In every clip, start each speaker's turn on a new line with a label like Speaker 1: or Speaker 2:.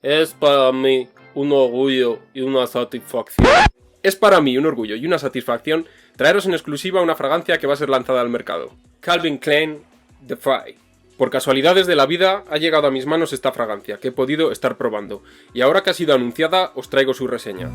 Speaker 1: Es para mí un orgullo y una satisfacción. Es para mí un orgullo y una satisfacción traeros en exclusiva una fragancia que va a ser lanzada al mercado. Calvin Klein Defy. Por casualidades de la vida ha llegado a mis manos esta fragancia que he podido estar probando. Y ahora que ha sido anunciada os traigo su reseña.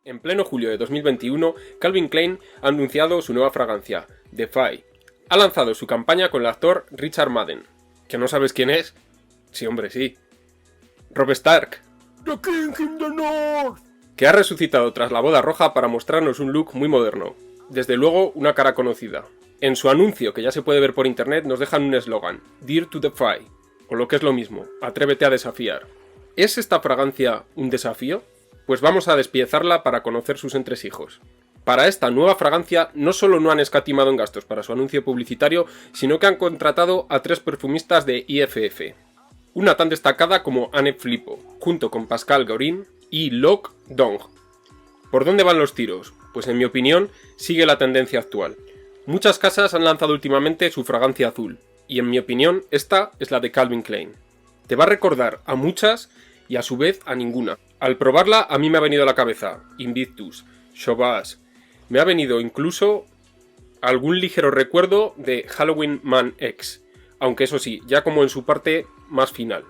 Speaker 1: En pleno julio de 2021, Calvin Klein ha anunciado su nueva fragancia, Defy. Ha lanzado su campaña con el actor Richard Madden. ¿Que no sabes quién es? Sí, hombre, sí. Robb Stark. The King in the North. Que ha resucitado tras la boda roja para mostrarnos un look muy moderno. Desde luego, una cara conocida. En su anuncio, que ya se puede ver por internet, nos dejan un eslogan, Dare to Defy, o lo que es lo mismo, atrévete a desafiar. ¿Es esta fragancia un desafío? Pues vamos a despiezarla para conocer sus entresijos. Para esta nueva fragancia no solo no han escatimado en gastos para su anuncio publicitario, sino que han contratado a 3 perfumistas de IFF. Una tan destacada como Anne Filippo, junto con Pascal Gorin y Loc Dong. ¿Por dónde van los tiros? Pues en mi opinión sigue la tendencia actual. Muchas casas han lanzado últimamente su fragancia azul, y en mi opinión esta es la de Calvin Klein. Te va a recordar a muchas y a su vez a ninguna. Al probarla a mí me ha venido a la cabeza Invictus, Sauvage, me ha venido incluso algún ligero recuerdo de Halloween Man X, aunque eso sí, ya como en su parte más final.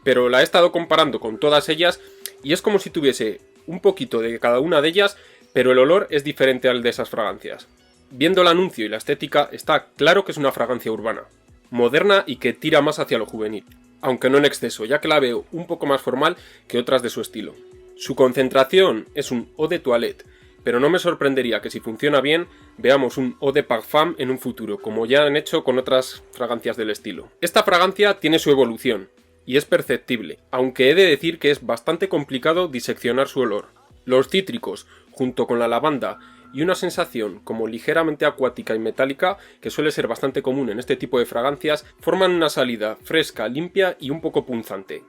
Speaker 1: Pero la he estado comparando con todas ellas y es como si tuviese un poquito de cada una de ellas, pero el olor es diferente al de esas fragancias. Viendo el anuncio y la estética está claro que es una fragancia urbana, moderna y que tira más hacia lo juvenil. Aunque no en exceso, ya que la veo un poco más formal que otras de su estilo. Su concentración es un eau de toilette, pero no me sorprendería que si funciona bien, veamos un eau de parfum en un futuro, como ya han hecho con otras fragancias del estilo. Esta fragancia tiene su evolución, y es perceptible, aunque he de decir que es bastante complicado diseccionar su olor. Los cítricos, junto con la lavanda, y una sensación como ligeramente acuática y metálica, que suele ser bastante común en este tipo de fragancias, forman una salida fresca, limpia y un poco punzante.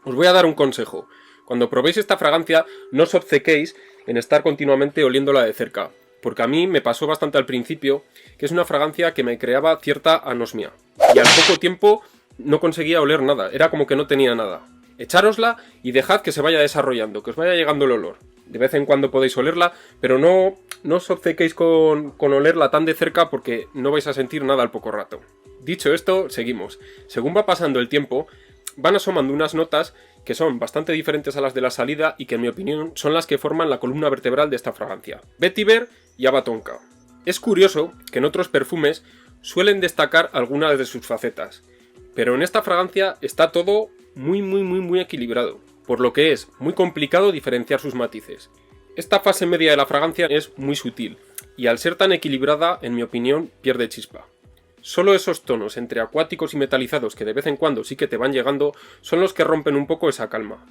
Speaker 1: Os voy a dar un consejo. Cuando probéis esta fragancia, no os obcequéis en estar continuamente oliéndola de cerca, porque a mí me pasó bastante al principio, que es una fragancia que me creaba cierta anosmia, y al poco tiempo no conseguía oler nada, era como que no tenía nada. Echárosla y dejad que se vaya desarrollando, que os vaya llegando el olor. De vez en cuando podéis olerla, pero no os obcequéis con olerla tan de cerca porque no vais a sentir nada al poco rato. Dicho esto, seguimos. Según va pasando el tiempo, van asomando unas notas que son bastante diferentes a las de la salida y que en mi opinión son las que forman la columna vertebral de esta fragancia. Vetiver y Ava Tonka. Es curioso que en otros perfumes suelen destacar algunas de sus facetas, pero en esta fragancia está todo muy equilibrado, por lo que es muy complicado diferenciar sus matices. Esta fase media de la fragancia es muy sutil, y al ser tan equilibrada, en mi opinión, pierde chispa. Solo esos tonos entre acuáticos y metalizados que de vez en cuando sí que te van llegando son los que rompen un poco esa calma.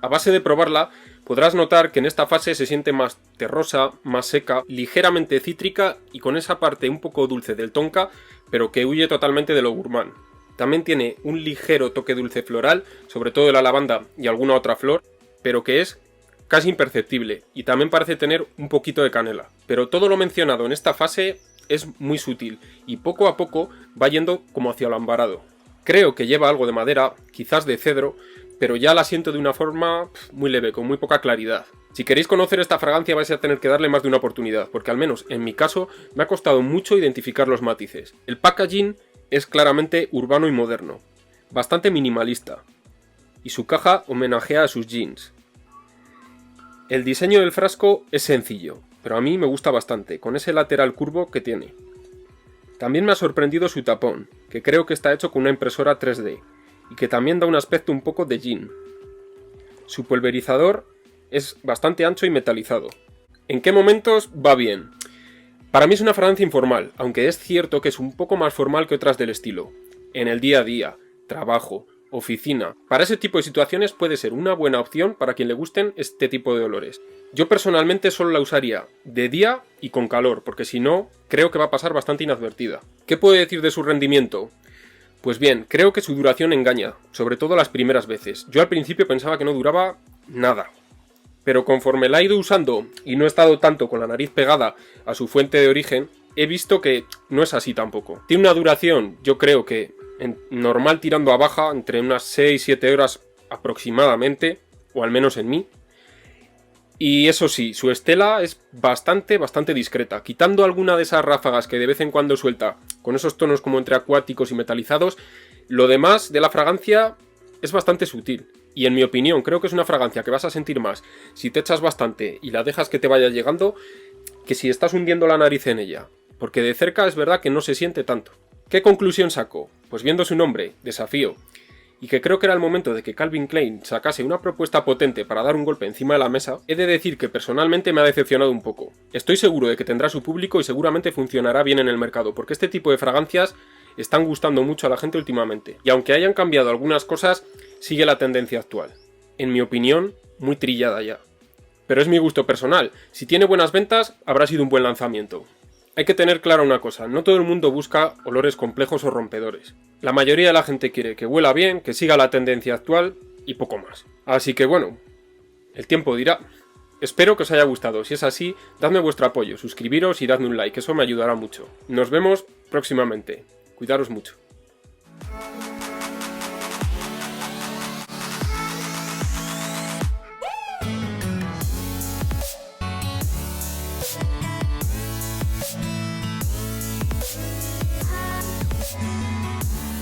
Speaker 1: A base de probarla, podrás notar que en esta fase se siente más terrosa, más seca, ligeramente cítrica y con esa parte un poco dulce del tonka, pero que huye totalmente de lo gourmand. También tiene un ligero toque dulce floral, sobre todo de la lavanda y alguna otra flor, pero que es casi imperceptible, y también parece tener un poquito de canela. Pero todo lo mencionado en esta fase es muy sutil, y poco a poco va yendo como hacia lo ambarado. Creo que lleva algo de madera, quizás de cedro, pero ya la siento de una forma muy leve, con muy poca claridad. Si queréis conocer esta fragancia vais a tener que darle más de una oportunidad, porque al menos en mi caso me ha costado mucho identificar los matices. El packaging es claramente urbano y moderno, bastante minimalista, y su caja homenajea a sus jeans. El diseño del frasco es sencillo, pero a mí me gusta bastante, con ese lateral curvo que tiene. También me ha sorprendido su tapón, que creo que está hecho con una impresora 3D, y que también da un aspecto un poco de jean. Su pulverizador es bastante ancho y metalizado. ¿En qué momentos va bien? Para mí es una fragancia informal, aunque es cierto que es un poco más formal que otras del estilo. En el día a día, trabajo, oficina. Para ese tipo de situaciones puede ser una buena opción para quien le gusten este tipo de olores. Yo personalmente solo la usaría de día y con calor, porque si no, creo que va a pasar bastante inadvertida. ¿Qué puedo decir de su rendimiento? Pues bien, creo que su duración engaña, sobre todo las primeras veces. Yo al principio pensaba que no duraba nada. pero conforme la he ido usando y no he estado tanto con la nariz pegada a su fuente de origen, he visto que no es así tampoco. Tiene una duración, yo creo que normal tirando a baja, entre unas 6-7 horas aproximadamente, o al menos en mí. Y eso sí, su estela es bastante discreta. Quitando alguna de esas ráfagas que de vez en cuando suelta, con esos tonos como entre acuáticos y metalizados, lo demás de la fragancia es bastante sutil. Y en mi opinión, creo que es una fragancia que vas a sentir más si te echas bastante y la dejas que te vaya llegando, que si estás hundiendo la nariz en ella. Porque de cerca es verdad que no se siente tanto. ¿Qué conclusión saco? Pues viendo su nombre, Desafío, y que creo que era el momento de que Calvin Klein sacase una propuesta potente para dar un golpe encima de la mesa, he de decir que personalmente me ha decepcionado un poco. Estoy seguro de que tendrá su público y seguramente funcionará bien en el mercado, porque este tipo de fragancias están gustando mucho a la gente últimamente. Y aunque hayan cambiado algunas cosas, sigue la tendencia actual. En mi opinión, muy trillada ya. Pero es mi gusto personal. Si tiene buenas ventas, habrá sido un buen lanzamiento. Hay que tener clara una cosa, no todo el mundo busca olores complejos o rompedores. La mayoría de la gente quiere que huela bien, que siga la tendencia actual y poco más. Así que bueno, el tiempo dirá. Espero que os haya gustado, si es así, dadme vuestro apoyo, suscribiros y dadme un like, eso me ayudará mucho. Nos vemos próximamente. Cuidaros mucho.